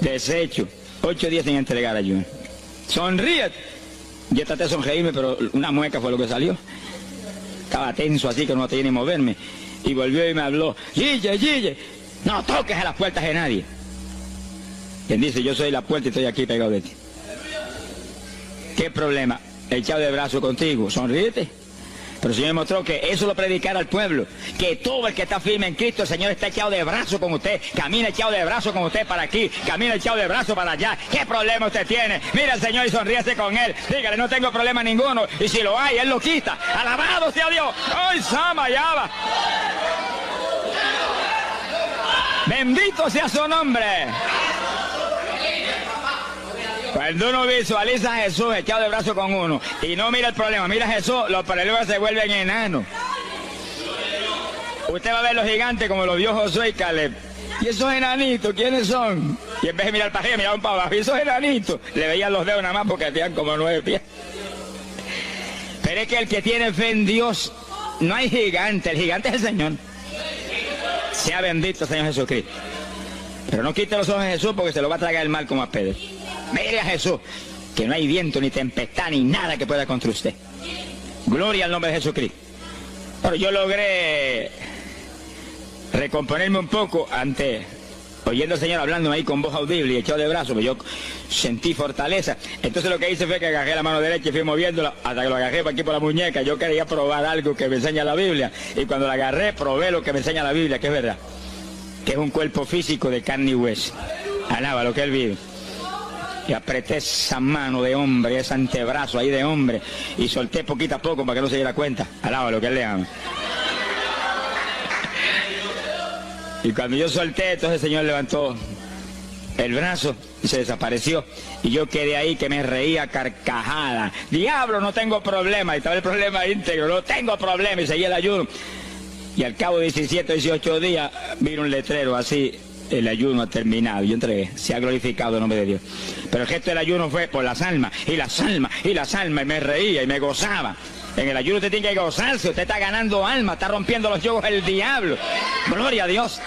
deshecho. 8 días sin entregar ayuno. Sonríete. Yo traté de sonreírme, pero una mueca fue lo que salió. Estaba tenso así que no tenía ni moverme. Y volvió y me habló, Gille, no toques a las puertas de nadie. Quien dice, yo soy la puerta y estoy aquí pegado de ti. ¿Qué problema? Echado de brazo contigo, sonríete. Pero el Señor me mostró que eso lo predicara al pueblo, que todo el que está firme en Cristo, el Señor está echado de brazo con usted, camina echado de brazo con usted para aquí, camina echado de brazo para allá. ¿Qué problema usted tiene? Mira al Señor y sonríese con Él, dígale, no tengo problema ninguno, y si lo hay, Él lo quita. Alabado sea Dios. ¡Ay, Sama, ya va! Bendito sea su nombre. Cuando uno visualiza a Jesús echado de brazo con uno y no mira el problema, mira a Jesús, los problemas se vuelven enanos. Usted va a ver los gigantes como los vio Josué y Caleb. ¿Y esos enanitos quiénes son? Y en vez de mirar para arriba, miraban para abajo. ¿Y esos enanitos? Le veían los dedos nada más porque tenían como 9 pies. Pero es que el que tiene fe en Dios, no hay gigante, el gigante es el Señor. Sea bendito Señor Jesucristo. Pero no quite los ojos de Jesús porque se lo va a tragar el mal como a Pedro. Mire a Jesús, que no hay viento, ni tempestad, ni nada que pueda contra usted. Gloria al nombre de Jesucristo. Pero yo logré recomponerme un poco oyendo al Señor hablando ahí con voz audible y echado de brazos, pero yo sentí fortaleza. Entonces lo que hice fue que agarré la mano derecha y fui moviéndola hasta que lo agarré por aquí por la muñeca. Yo quería probar algo que me enseña la Biblia. Y cuando la agarré, probé lo que me enseña la Biblia, que es verdad. Que es un cuerpo físico de carne y hueso. Alaba lo que Él vive. Y apreté esa mano de hombre, ese antebrazo ahí de hombre, y solté poquito a poco para que no se diera cuenta. Alaba lo que Él le ama. Y cuando yo solté, entonces el Señor levantó el brazo y se desapareció. Y yo quedé ahí que me reía carcajada. Diablo, no tengo problema. Y estaba el problema íntegro, no tengo problema. Y seguí el ayuno. Y al cabo de 17 o 18 días, vino un letrero así. El ayuno ha terminado. Yo entregué. Se ha glorificado el nombre de Dios. Pero el gesto del ayuno fue por las almas, y las almas, y las almas, y me reía y me gozaba. En el ayuno usted tiene que gozarse, usted está ganando alma, está rompiendo los yugos del diablo. Gloria a Dios.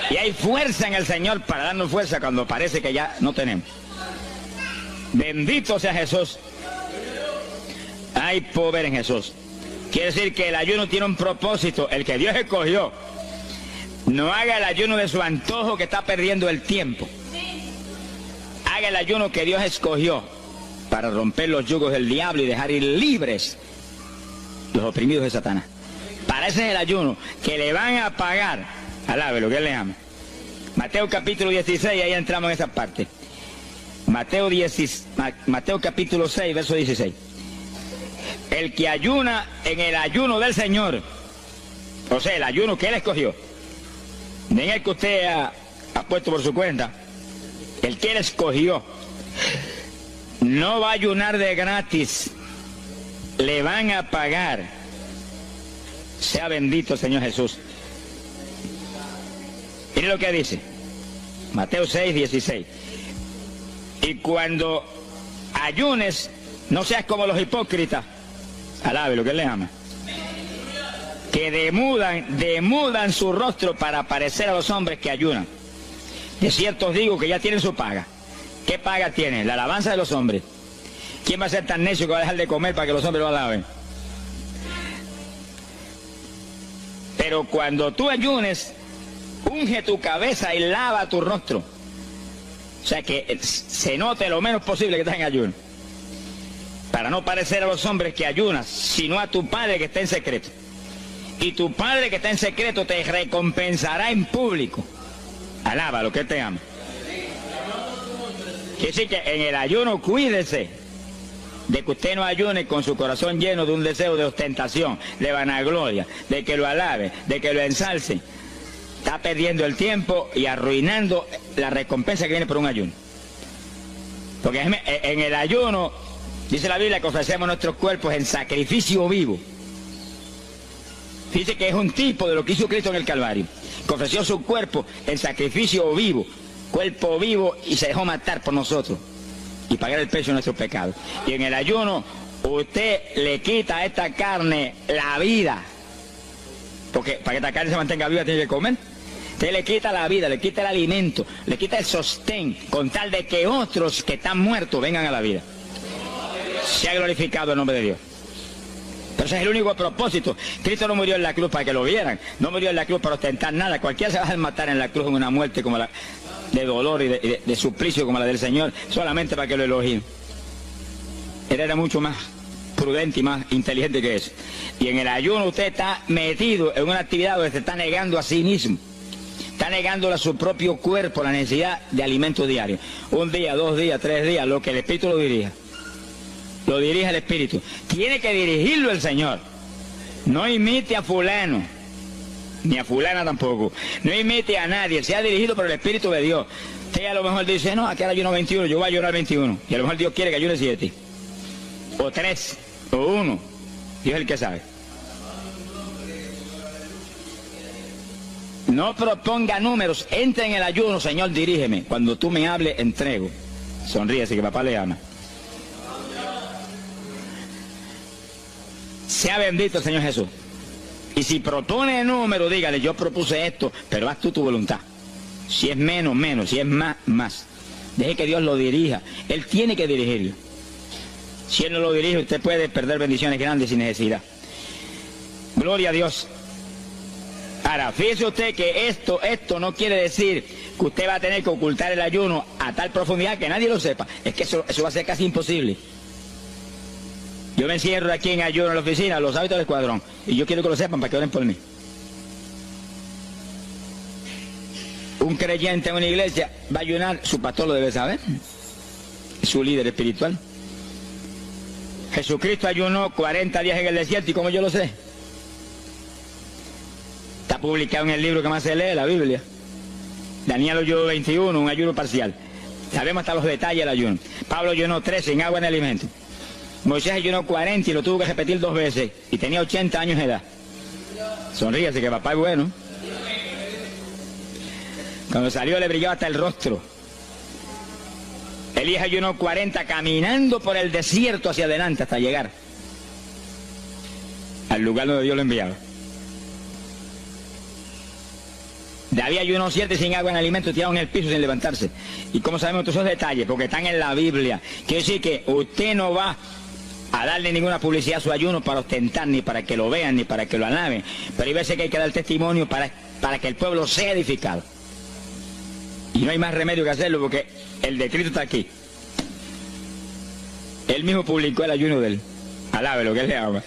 Y hay fuerza en el Señor para darnos fuerza cuando parece que ya no tenemos. Bendito sea Jesús. Hay poder en Jesús. Quiere decir que el ayuno tiene un propósito, el que Dios escogió. No haga el ayuno de su antojo que está perdiendo el tiempo. Haga el ayuno que Dios escogió para romper los yugos del diablo y dejar ir libres los oprimidos de Satanás. Para ese es el ayuno que le van a pagar. Alabe lo que Él le ama. Mateo capítulo 16, ahí entramos en esa parte. Mateo capítulo 6, verso 16. El que ayuna en el ayuno del Señor, o sea, el ayuno que Él escogió, en el que usted ha puesto por su cuenta, el que Él escogió, no va a ayunar de gratis, le van a pagar. Sea bendito el Señor Jesús. Mire lo que dice, Mateo 6, 16. Y cuando ayunes, no seas como los hipócritas, alabe lo que Él le ama, que demudan su rostro para parecer a los hombres que ayunan. De cierto os digo que ya tienen su paga. ¿Qué paga tienen? La alabanza de los hombres. ¿Quién va a ser tan necio que va a dejar de comer para que los hombres lo alaben? Pero cuando tú ayunes, unge tu cabeza y lava tu rostro. O sea que se note lo menos posible que estás en ayuno. Para no parecer a los hombres que ayunas, sino a tu Padre que está en secreto. Y tu Padre que está en secreto te recompensará en público. Alaba lo que Él te ama. Quiere decir que en el ayuno cuídese de que usted no ayune con su corazón lleno de un deseo de ostentación, de vanagloria, de que lo alabe, de que lo ensalce. Está perdiendo el tiempo y arruinando la recompensa que viene por un ayuno. Porque en el ayuno, dice la Biblia, que ofrecemos nuestros cuerpos en sacrificio vivo. Dice que es un tipo de lo que hizo Cristo en el Calvario, que ofreció su cuerpo en sacrificio vivo, cuerpo vivo, y se dejó matar por nosotros y pagar el precio de nuestros pecados. Y en el ayuno usted le quita a esta carne la vida, porque para que esta carne se mantenga viva tiene que comer. Usted le quita la vida, le quita el alimento, le quita el sostén, con tal de que otros que están muertos vengan a la vida. Se ha glorificado el nombre de Dios. Pero ese es el único propósito. Cristo no murió en la cruz para que lo vieran, no murió en la cruz para ostentar nada. Cualquiera se va a matar en la cruz en una muerte como la de dolor y de suplicio como la del Señor, solamente para que lo elogien. Él era mucho más prudente y más inteligente que eso. Y en el ayuno usted está metido en una actividad donde se está negando a sí mismo. Está negándole a su propio cuerpo la necesidad de alimento diario. Un día, 2 días, 3 días, lo que el Espíritu lo dirija. Lo dirige el Espíritu. Tiene que dirigirlo el Señor. No imite a fulano, ni a fulana tampoco. No imite a nadie. Sea dirigido por el Espíritu de Dios. Usted a lo mejor dice, no, aquí ayuno 21, yo voy a ayunar 21. Y a lo mejor Dios quiere que ayune 7. O 3, o 1. Dios es el que sabe. No proponga números, entre en el ayuno, Señor, dirígeme. Cuando tú me hables, entrego. Sonríese que papá le ama. Sea bendito el Señor Jesús. Y si propone número, dígale, yo propuse esto, pero haz tú tu voluntad. Si es menos, menos. Si es más, más. Deje que Dios lo dirija. Él tiene que dirigirlo. Si Él no lo dirige, usted puede perder bendiciones grandes sin necesidad. Gloria a Dios. Ahora, fíjese usted que esto no quiere decir que usted va a tener que ocultar el ayuno a tal profundidad que nadie lo sepa. Es que eso va a ser casi imposible. Yo me encierro aquí en ayuno en la oficina, los hábitos del escuadrón, y yo quiero que lo sepan para que oren por mí. Un creyente en una iglesia va a ayunar, su pastor lo debe saber, es su líder espiritual. Jesucristo ayunó 40 días en el desierto, ¿y cómo yo lo sé? Está publicado en el libro que más se lee, la Biblia. Daniel ayunó 21, un ayuno parcial. Sabemos hasta los detalles del ayuno. Pablo ayunó 13 sin agua ni alimento. Moisés ayunó 40 y lo tuvo que repetir 2 veces. Y tenía 80 años de edad. Sonríase que papá es bueno. Cuando salió le brillaba hasta el rostro. Elías ayunó 40 caminando por el desierto hacia adelante hasta llegar al lugar donde Dios lo enviaba. David ayunó 7 sin agua en alimento, tirado en el piso sin levantarse. ¿Y cómo sabemos todos esos detalles? Porque están en la Biblia. Quiere decir que usted no va a darle ninguna publicidad a su ayuno para ostentar, ni para que lo vean, ni para que lo alaben. Pero hay veces que hay que dar testimonio para que el pueblo sea edificado. Y no hay más remedio que hacerlo porque el decreto está aquí. Él mismo publicó el ayuno de él. Alabe lo que él le ama.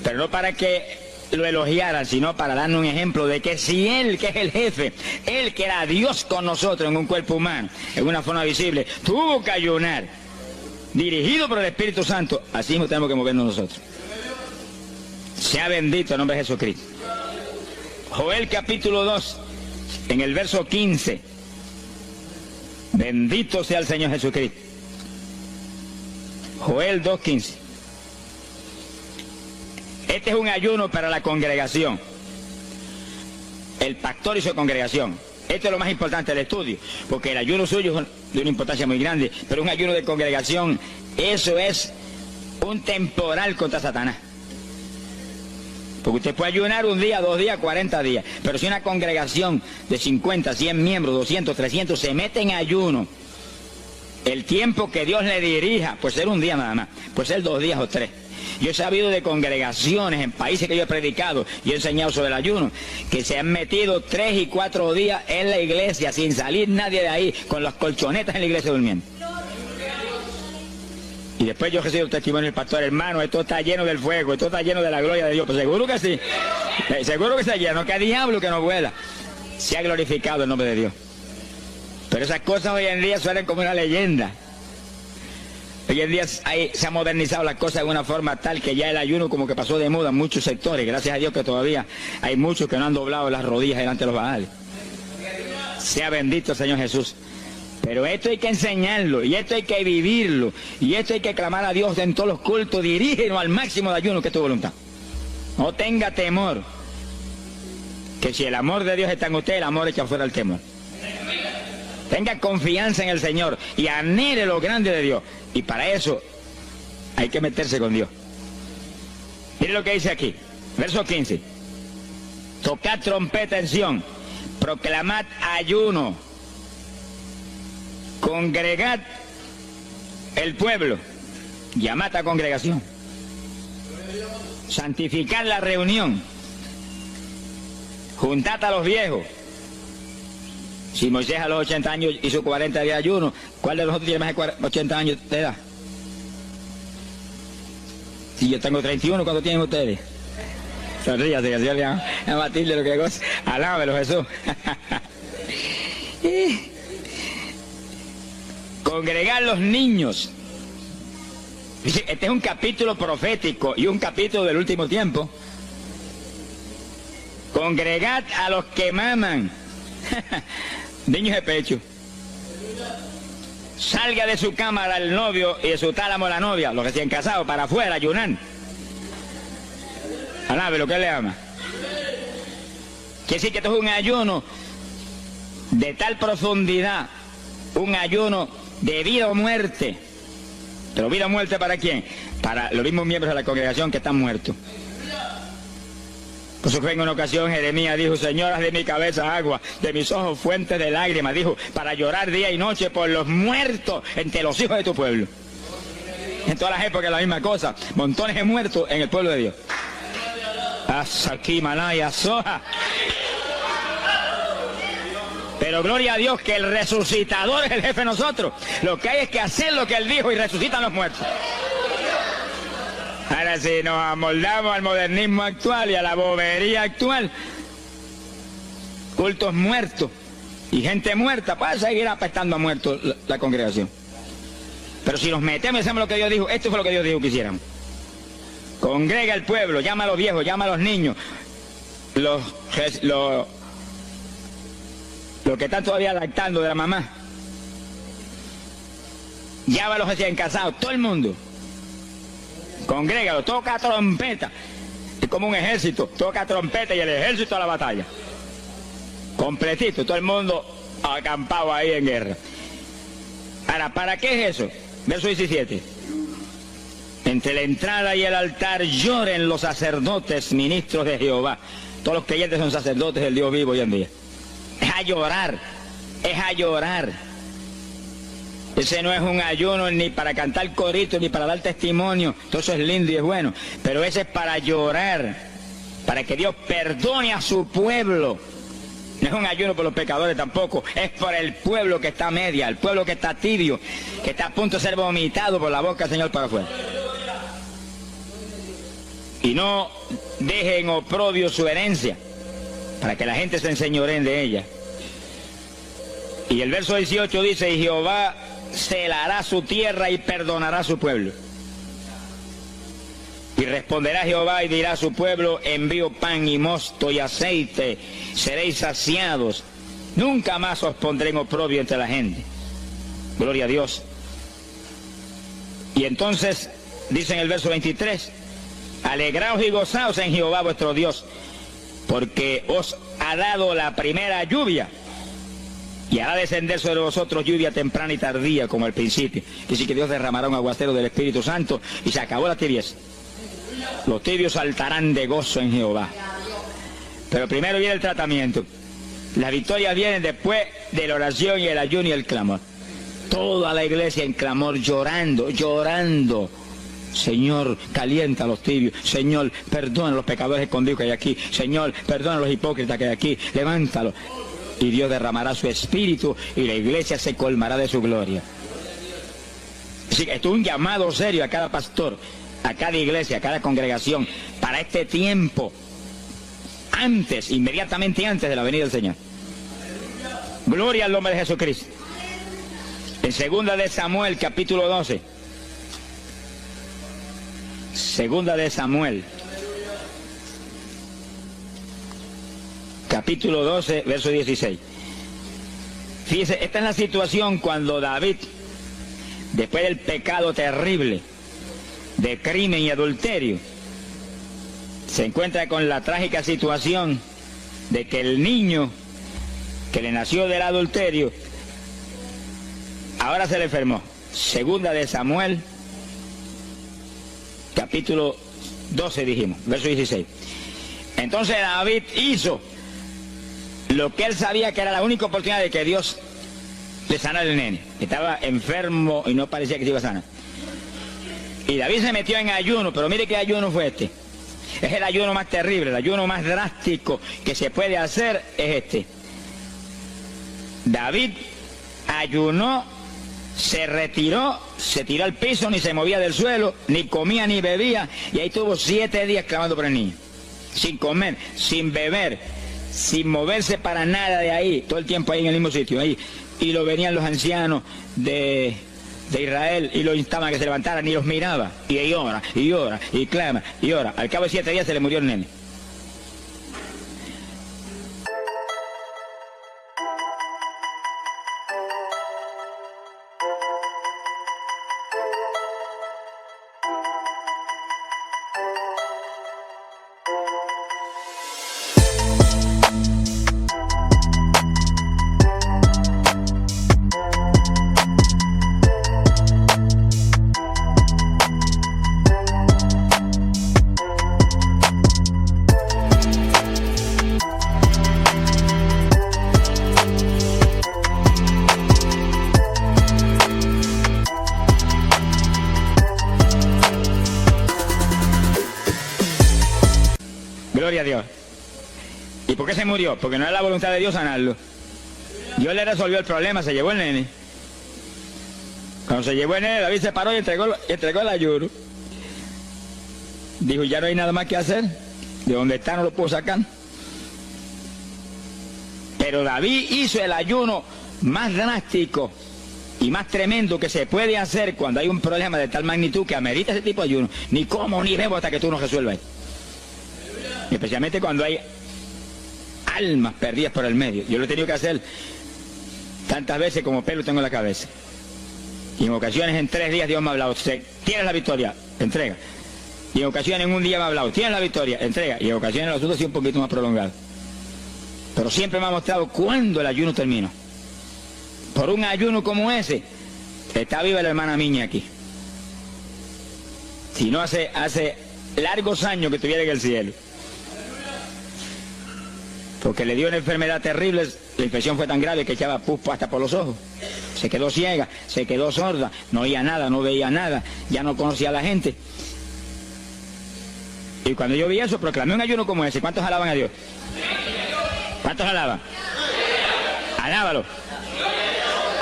Pero no para que lo elogiaran, sino para darnos un ejemplo de que si Él, que es el jefe, Él que era Dios con nosotros en un cuerpo humano, en una forma visible, tuvo que ayunar, dirigido por el Espíritu Santo, así mismo tenemos que movernos nosotros. Sea bendito el nombre de Jesucristo. Joel capítulo 2, en el verso 15. Bendito sea el Señor Jesucristo. Joel 2:15. Este es un ayuno para la congregación. El pastor y su congregación. Esto es lo más importante del estudio, porque el ayuno suyo es de una importancia muy grande, pero un ayuno de congregación, eso es un temporal contra Satanás. Porque usted puede ayunar 1 día, 2 días, 40 días, pero si una congregación de 50, 100 miembros, 200, 300 se mete en ayuno, el tiempo que Dios le dirija, puede ser 1 día nada más, puede ser 2 días o 3. Yo he sabido de congregaciones en países que yo he predicado y he enseñado sobre el ayuno, que se han metido 3 y 4 días en la iglesia sin salir nadie de ahí, con las colchonetas en la iglesia durmiendo. Y después yo recibo el testimonio del pastor, hermano, esto está lleno del fuego, esto está lleno de la gloria de Dios. Pues seguro que sí, seguro que está lleno, que diablo que no vuela. Se ha glorificado el nombre de Dios. Pero esas cosas hoy en día suenan como una leyenda. Hoy en día se ha modernizado las cosas de una forma tal que ya el ayuno como que pasó de moda en muchos sectores. Gracias a Dios que todavía hay muchos que no han doblado las rodillas delante de los baales. Sea bendito el Señor Jesús. Pero esto hay que enseñarlo, y esto hay que vivirlo, y esto hay que clamar a Dios en todos los cultos. Dirígenos al máximo de ayuno que es tu voluntad. No tenga temor, que si el amor de Dios está en usted, el amor echa fuera el temor. Tenga confianza en el Señor y anhele lo grande de Dios. Y para eso hay que meterse con Dios. Mire lo que dice aquí, verso 15. Tocad trompeta en Sión, proclamad ayuno, congregad el pueblo, llamad a congregación, santificad la reunión, juntad a los viejos. Si Moisés a los 80 años hizo 40 días de ayuno, ¿cuál de nosotros tiene más de 80 años de edad? Si yo tengo 31, ¿cuánto tienen ustedes? Sonríase, que el Señor le llama a Matilde lo que cosa. Alábelo, Jesús. Congregar los niños. Este es un capítulo profético y un capítulo del último tiempo. Congregad a los que maman. Niños de pecho. Salga de su cámara el novio y de su tálamo la novia, los recién casados, para afuera, ayunar. Alabe lo que él le ama. Quiere decir que esto es un ayuno de tal profundidad, un ayuno de vida o muerte. ¿Pero vida o muerte para quién? Para los mismos miembros de la congregación que están muertos. Por eso que en una ocasión Jeremías dijo: Señor, haz de mi cabeza agua, de mis ojos fuentes de lágrimas, dijo, para llorar día y noche por los muertos entre los hijos de tu pueblo. En todas las épocas la misma cosa, montones de muertos en el pueblo de Dios. Aquí, Manaya, Soja. Pero gloria a Dios que el resucitador es el jefe de nosotros. Lo que hay es que hacer lo que él dijo y resucitan los muertos. Ahora, si nos amoldamos al modernismo actual y a la bobería actual, cultos muertos y gente muerta, para seguir apestando a muertos la congregación. Pero si nos metemos y hacemos lo que Dios dijo, esto fue lo que Dios dijo que hiciéramos. Congrega al pueblo, llama a los viejos, llama a los niños, los que están todavía lactando de la mamá. Llama a los recién casados, todo el mundo. Congrégalo, toca trompeta. Es como un ejército, toca trompeta y el ejército a la batalla. Completito, todo el mundo acampado ahí en guerra. Ahora, ¿para qué es eso? Verso 17. Entre la entrada y el altar lloren los sacerdotes, ministros de Jehová. Todos los creyentes son sacerdotes del Dios vivo hoy en día. Es a llorar, es a llorar. Ese no es un ayuno ni para cantar coritos, ni para dar testimonio. Todo eso es lindo y es bueno. Pero ese es para llorar, para que Dios perdone a su pueblo. No es un ayuno por los pecadores tampoco. Es por el pueblo que está a media, el pueblo que está tibio, que está a punto de ser vomitado por la boca del Señor para afuera. Y no dejen oprobio su herencia, para que la gente se enseñoreen de ella. Y el verso 18 dice: y Jehová celará su tierra y perdonará a su pueblo. Y responderá Jehová y dirá a su pueblo: envío pan y mosto y aceite, seréis saciados. Nunca más os pondré en oprobio entre la gente. Gloria a Dios. Y entonces dice en el verso 23: alegraos y gozaos en Jehová vuestro Dios, porque os ha dado la primera lluvia, y hará descender sobre vosotros lluvia temprana y tardía como al principio. Es decir, que Dios derramará un aguacero del Espíritu Santo y se acabó la tibieza. Los tibios saltarán de gozo en Jehová. Pero primero viene el tratamiento. Las victorias vienen después de la oración y el ayuno y el clamor. Toda la iglesia en clamor, llorando, llorando. Señor, calienta a los tibios. Señor, perdona a los pecadores escondidos que hay aquí. Señor, perdona a los hipócritas que hay aquí. Levántalos. Y Dios derramará su espíritu y la iglesia se colmará de su gloria. Así que esto es un llamado serio a cada pastor, a cada iglesia, a cada congregación, para este tiempo, antes, inmediatamente antes de la venida del Señor. Gloria al nombre de Jesucristo. En 2 de Samuel, capítulo 12. 2 de Samuel, capítulo 12, verso 16. Fíjese, esta es la situación cuando David, después del pecado terrible de crimen y adulterio, se encuentra con la trágica situación de que el niño que le nació del adulterio ahora se le enfermó. 2 de Samuel, capítulo 12 dijimos, verso 16. Entonces David hizo lo que él sabía que era la única oportunidad de que Dios le sanara al nene. Estaba enfermo y no parecía que se iba a sanar. Y David se metió en ayuno, pero mire qué ayuno fue este. Es el ayuno más terrible, el ayuno más drástico que se puede hacer es este. David ayunó se retiró, se tiró al piso, ni se movía del suelo, ni comía ni bebía, y ahí tuvo 7 días clamando por el niño, sin comer, sin beber, sin moverse para nada de ahí, todo el tiempo ahí en el mismo sitio, ahí. Y lo venían los ancianos de Israel y lo instaban a que se levantaran, y los miraba, y ora, y ora, y clama, y ora. Al cabo de 7 días se le murió el nene. Gloria a Dios. ¿Y por qué se murió? Porque no era la voluntad de Dios sanarlo. Dios le resolvió el problema, se llevó el nene. Cuando se llevó el nene, David se paró y entregó el ayuno. Dijo, ya no hay nada más que hacer. De donde está no lo puedo sacar. Pero David hizo el ayuno más drástico y más tremendo que se puede hacer cuando hay un problema de tal magnitud que amerita ese tipo de ayuno. Ni como ni bebo hasta que tú no resuelvas. Especialmente cuando hay almas perdidas por el medio. Yo lo he tenido que hacer tantas veces como pelo tengo en la cabeza. Y en ocasiones en 3 días Dios me ha hablado, tienes la victoria, entrega. Y en ocasiones en un día me ha hablado, tienes la victoria, entrega. Y en ocasiones el asunto ha sido un poquito más prolongado. Pero siempre me ha mostrado cuándo el ayuno terminó. Por un ayuno como ese, está viva la hermana Miña aquí. Si no hace largos años que estuviera en el cielo. Porque le dio una enfermedad terrible, la infección fue tan grave que echaba pus hasta por los ojos. Se quedó ciega, se quedó sorda, no oía nada, no veía nada, ya no conocía a la gente. Y cuando yo vi eso, proclamé un ayuno como ese. ¿Cuántos alaban a Dios? ¿Cuántos alaban? Alábalo.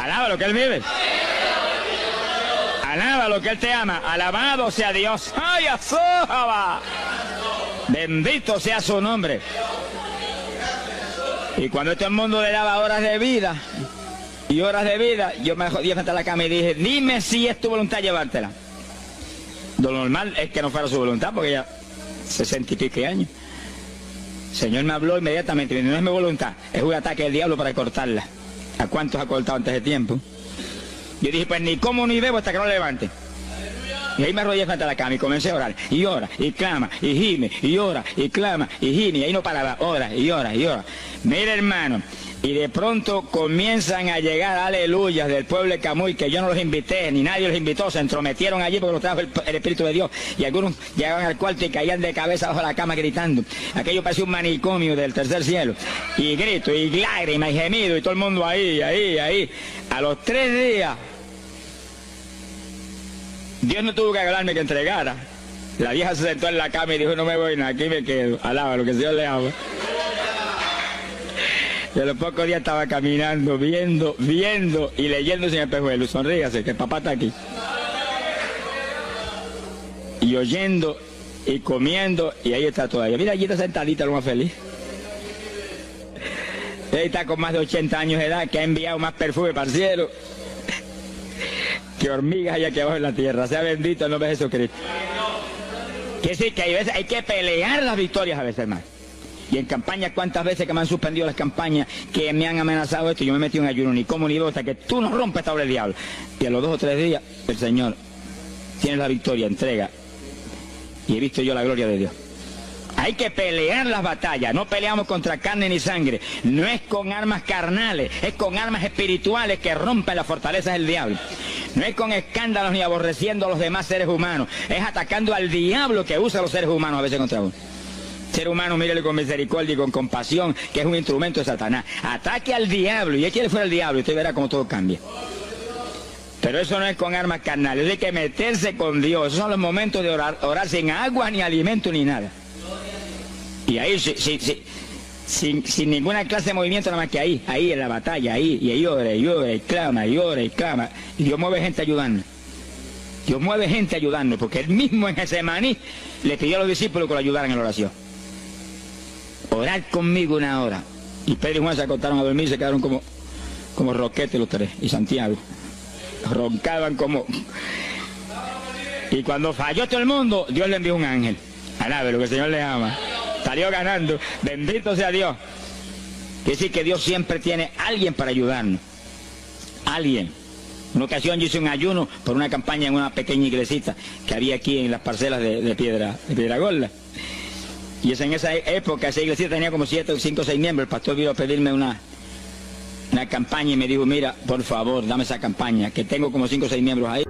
Alábalo, que Él vive. Alábalo, que Él te ama. Alabado sea Dios. ¡Ay, azójaba! Bendito sea su nombre. Y cuando todo el mundo le daba horas de vida, yo me jodí frente a la cama y dije, dime si es tu voluntad llevártela. Lo normal es que no fuera su voluntad, porque ya 60 y pico años. El Señor me habló inmediatamente, no es mi voluntad, es un ataque del diablo para cortarla. ¿A cuántos ha cortado antes de tiempo? Yo dije, pues ni como ni bebo hasta que no lo levante. Y ahí me arrodillé frente a la cama y comencé a orar. Y ora, y clama, y gime, y ora, y clama, y gime. Y ahí no paraba, ora, y ora, y ora. Mira, hermano, y de pronto comienzan a llegar aleluyas del pueblo de Camuy, que yo no los invité, ni nadie los invitó, se entrometieron allí porque los trajo el Espíritu de Dios. Y algunos llegaban al cuarto y caían de cabeza bajo la cama gritando. Aquello parecía un manicomio del tercer cielo. Y grito, y lágrimas, y gemido, y todo el mundo ahí. A los 3 días... Dios no tuvo que hablarme que entregara. La vieja se sentó en la cama y dijo, no me voy nada, aquí me quedo. Alaba lo que el Señor le ama. Y a los pocos días estaba caminando, viendo y leyendo sin espejuelo. Sonrígase, que el papá está aquí. Y oyendo y comiendo, y ahí está todavía. Mira, allí está sentadita, lo más feliz. Ella está con más de 80 años de edad, que ha enviado más perfume para el cielo que hormigas hay aquí abajo en la tierra. Sea bendito el nombre de Jesucristo. Quiere decir que hay que pelear las victorias a veces, hermano. Y en campaña, ¿cuántas veces que me han suspendido las campañas, que me han amenazado esto? Yo me he metido en ayuno, ni como ni bebo, hasta que tú no rompes esta obra del diablo. Y a los 2 o 3 días, el Señor tiene la victoria, entrega. Y he visto yo la gloria de Dios. Hay que pelear las batallas, no peleamos contra carne ni sangre, no es con armas carnales, es con armas espirituales que rompen las fortalezas del diablo. No es con escándalos ni aborreciendo a los demás seres humanos, es atacando al diablo que usa a los seres humanos a veces contra uno. Ser humano, mírele con misericordia y con compasión, que es un instrumento de Satanás. Ataque al diablo y échale fuera al diablo y usted verá cómo todo cambia. Pero eso no es con armas carnales, hay que meterse con Dios. Esos son los momentos de orar sin agua, ni alimento, ni nada. Y ahí, si sin ninguna clase de movimiento, nada más que ahí en la batalla, ahí, y llora, y clama, y clama, y Dios mueve gente ayudando. Dios mueve gente ayudando, porque él mismo en Getsemaní le pidió a los discípulos que lo ayudaran en la oración. Orad conmigo una hora. Y Pedro y Juan se acostaron a dormir y se quedaron como roquetes los tres, y Santiago. Roncaban como... Y cuando falló todo el mundo, Dios le envió un ángel. Alabe lo que el Señor le ama. Salió ganando. Bendito sea Dios. Quiere decir que Dios siempre tiene alguien para ayudarnos. Alguien. Una ocasión yo hice un ayuno por una campaña en una pequeña iglesita que había aquí en las parcelas de Piedra Gorda. Y en esa época esa iglesia tenía como 5 o 6 miembros. El pastor vino a pedirme una campaña y me dijo, mira, por favor, dame esa campaña, que tengo como 5 o 6 miembros ahí.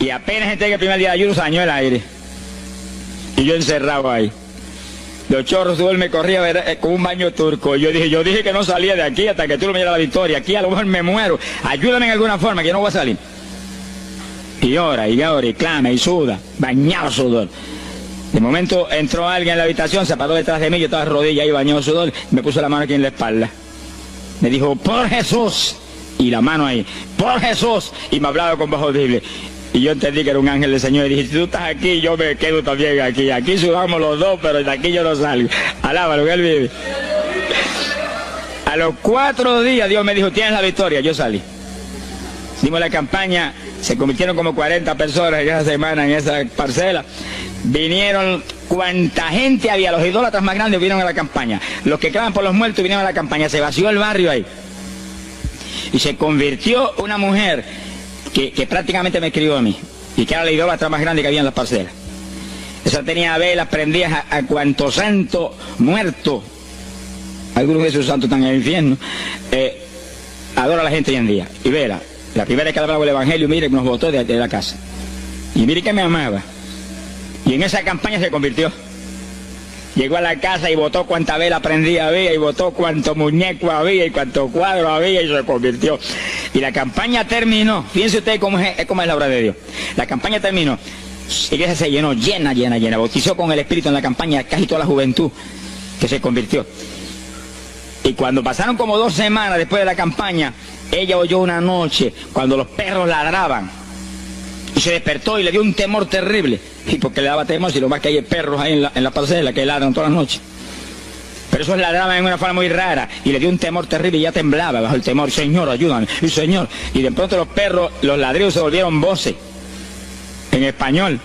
Y apenas entré el primer día de ayuno, se dañó el aire. Y yo encerrado ahí. Los chorros de me corría con un baño turco. Yo dije que no salía de aquí hasta que tú no me dieras la victoria. Aquí a lo mejor me muero. Ayúdame en alguna forma, que yo no voy a salir. Y ora, y clama, y suda. Bañado sudor. De momento entró alguien en la habitación, se paró detrás de mí, yo estaba de rodillas ahí bañado sudor, me puso la mano aquí en la espalda. Me dijo, por Jesús. Y la mano ahí, por Jesús. Y me hablaba con voz audible. Y yo entendí que era un ángel del Señor y dije, si tú estás aquí, yo me quedo también aquí. Aquí sudamos los dos, pero de aquí yo no salgo. Alábalo, que él vive. A los 4 días Dios me dijo, tienes la victoria. Yo salí. Dimos la campaña, se convirtieron como 40 personas en esa semana, en esa parcela. Vinieron cuanta gente había, los idólatras más grandes vinieron a la campaña. Los que claman por los muertos vinieron a la campaña. Se vació el barrio ahí. Y se convirtió una mujer que prácticamente me escribió a mí, y que era la idólatra más grande que había en las parcelas. Esa tenía velas prendidas a cuanto santo muerto, algunos de esos santos están en el infierno, adora a la gente hoy en día. Y vela, la primera vez que hablaba el evangelio, mire, nos botó de la casa. Y mire que me amaba. Y en esa campaña se convirtió. Llegó a la casa y botó cuanta vela prendida había, y botó cuanto muñeco había, y cuanto cuadro había, y se convirtió. Y la campaña terminó. Fíjense ustedes cómo es la obra de Dios. La campaña terminó. La iglesia se llenó, llena. Bautizó con el Espíritu en la campaña casi toda la juventud que se convirtió. Y cuando pasaron como 2 semanas después de la campaña, ella oyó una noche cuando los perros ladraban. Y se despertó y le dio un temor terrible. Y porque le daba temor, si lo más que hay perros ahí en la parcela que ladran todas las noches. Pero esos ladraban en una forma muy rara. Y le dio un temor terrible y ya temblaba bajo el temor. Señor, ayúdame. Y Señor. Y de pronto los perros, los ladridos se volvieron voces. En español.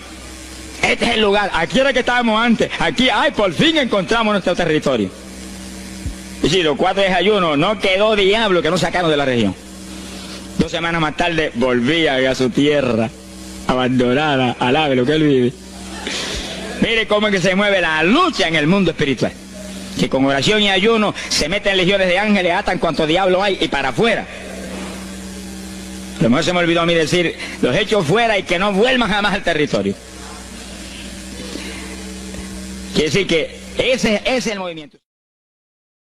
Este es el lugar. Aquí era que estábamos antes. Aquí, ay, por fin encontramos nuestro territorio. Y sí, los 4 días de ayuno, no quedó diablo que no sacaron de la región. 2 semanas más tarde volvía a su tierra. Abandonada, alabe lo que él vive. Mire cómo es que se mueve la lucha en el mundo espiritual. Que con oración y ayuno se meten legiones de ángeles, atan cuanto diablo hay y para afuera. A lo mejor se me olvidó a mí decir, los echo fuera y que no vuelvan jamás al territorio. Quiere decir que ese es el movimiento.